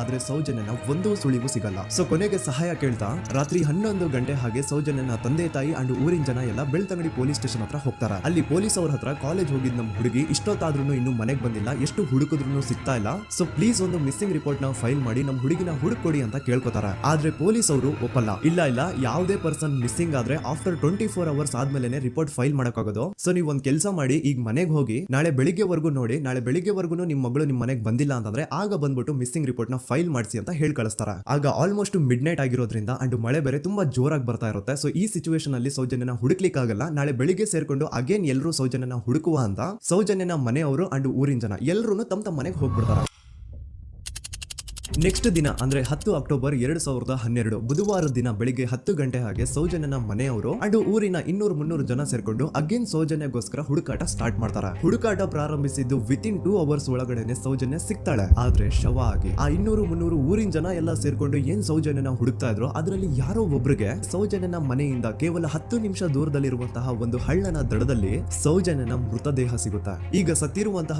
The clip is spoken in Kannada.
ಆದ್ರೆ ಸೌಜನ್ಯನ ಒಂದೂ ಸುಳಿವು ಸಿಗಲ್ಲ. ಸೊ ಕೊನೆಗೆ ಸಹಾಯ ಕೇಳ್ತಾ ರಾತ್ರಿ 11 ಗಂಟೆ ಹಾಗೆ ಸೌಜನ್ಯನ ತಂದೆ ತಾಯಿ ಅಂಡ್ ಊರಿನ ಜನ ಎಲ್ಲ ಬೆಳ್ತಂಗಡಿ ಪೊಲೀಸ್ ಸ್ಟೇಷನ್ ಹತ್ರ ಹೋಗ್ತಾರ. ಅಲ್ಲಿ ಪೊಲೀಸ್ ಅವ್ರ ಹತ್ರ ಕಾಲೇಜ್ ಹೋಗಿದ್ ನಮ್ ಹುಡುಗಿ ಇಷ್ಟೊತ್ತಾದ್ರೂ ಇನ್ನು ಮನೆಗೆ ಬಂದಿಲ್ಲ, ಎಷ್ಟು ಹುಡುಕಿದ್ರು ಸಿಗ್ತಾ ಇಲ್ಲ, ಸೊ ಪ್ಲೀಸ್ ಒಂದು ಮಿಸ್ಸಿಂಗ್ ರಿಪೋರ್ಟ್ ನ ಫೈಲ್ ಮಾಡಿ ನಮ್ ಹುಡುಗಿನ ಹುಡುಕೊಡಿ ಅಂತ ಕೇಳ್ಕೊತಾರ. ಆದ್ರೆ ಪೊಲೀಸ್ ಅವರು ಒಪ್ಪಲ್ಲ. ಇಲ್ಲ ಯಾವುದೇ ಪರ್ಸನ್ ಮಿಸ್ಸಿಂಗ್ ಆದ್ರೆ ಆಫ್ಟರ್ 24 ಅವರ್ಸ್ ಆದ್ಮೇಲೆ ರಿಪೋರ್ಟ್ ಫೈಲ್ ಮಾಡಕ್ಕಾಗೋದು. ಸೊ ನೀವು ಒಂದ್ ಕೆಲಸ ಮಾಡಿ, ಈಗ ಮನೆಗೆ ಹೋಗಿ ನಾಳೆ ಬೆಳಿಗ್ಗೆವರೆಗೂ ನೋಡಿ, ನಾಳೆ ಬೆಳಿಗ್ಗೆವರೆಗೂ ನಿಮ್ ಮಗಳು ನಿಮ್ ಮನೆಗೆ ಬಂದಿಲ್ಲ ಅಂತಂದ್ರೆ ಆಗ ಬಂದ್ಬಿಟ್ಟು ಮಿಸ್ಸಿಂಗ್ ರಿಪೋರ್ಟ್ ನ ಫೈಲ್ ಮಾಡಿಸಿ ಅಂತ ಹೇಳಿ ಕಳಿಸ್ತಾರ. ಆಗ ಆಲ್ಮೋಸ್ಟ್ ಮಿಡ್ ನೈಟ್ ಆಗಿರೋದ್ರಿಂದ ಅಂಡ್ ಮಳೆ ಬೇರೆ ತುಂಬಾ ಜೋರಾಗಿ ಬರ್ತಾ ಇರುತ್ತೆ. ಸೊ ಈ ಸಿಚುವೇಶನ್ ಅಲ್ಲಿ ಸೌಜನ್ಯನ ಹುಡುಕ್ಲಿಕ್ಕೆ ಆಗಲ್ಲ. ನಾಳೆ ಬೆಳಿಗ್ಗೆ ಸೇರ್ಕೊಂಡು ಅಗೇನ್ ಎಲ್ಲರೂ ಸೌಜನ್ಯನ ಹುಡುಕುವ ಅಂತ ಸೌಜನ್ಯನ ಮನೆಯವರು ಅಂಡ್ ಊರಿನ ಜನ ಎಲ್ಲರೂ ತಮ್ಮ ಮನೆಗೆ ಹೋಗ್ಬಿಡ್ತಾರ. ನೆಕ್ಸ್ಟ್ ದಿನ ಅಂದ್ರೆ 10 ಅಕ್ಟೋಬರ್ 2012 ಬುಧವಾರ ದಿನ ಬೆಳಿಗ್ಗೆ 10 ಗಂಟೆ ಹಾಗೆ ಸೌಜನ್ಯನ ಮನೆಯವರು ಅಂಡ್ ಊರಿನ 200-300 ಜನ ಸೇರ್ಕೊಂಡು ಅಗೇನ್ ಸೌಜನ್ಯಗೋಸ್ಕರ ಹುಡುಕಾಟ ಸ್ಟಾರ್ಟ್ ಮಾಡ್ತಾರ. ಹುಡುಕಾಟ ಪ್ರಾರಂಭಿಸಿದ್ದು ವಿತಿನ್ 2 ಅವರ್ಸ್ ಒಳಗಡೆನೆ ಸೌಜನ್ಯ ಸಿಗ್ತಾಳೆ, ಆದ್ರೆ ಶವ ಆಗಿ. ಆ 200-300 ಊರಿನ ಜನ ಎಲ್ಲ ಸೇರ್ಕೊಂಡು ಏನ್ ಸೌಜನ್ಯನ ಹುಡುಕ್ತಾ ಇದ್ರು ಅದರಲ್ಲಿ ಯಾರೋ ಒಬ್ರಿಗೆ ಸೌಜನ್ಯನ ಮನೆಯಿಂದ ಕೇವಲ 10 ನಿಮಿಷ ದೂರದಲ್ಲಿರುವಂತಹ ಒಂದು ಹಳ್ಳನ ದಡದಲ್ಲಿ ಸೌಜನ್ಯನ ಮೃತದೇಹ ಸಿಗುತ್ತಾ. ಈಗ ಸತ್ತಿರುವಂತಹ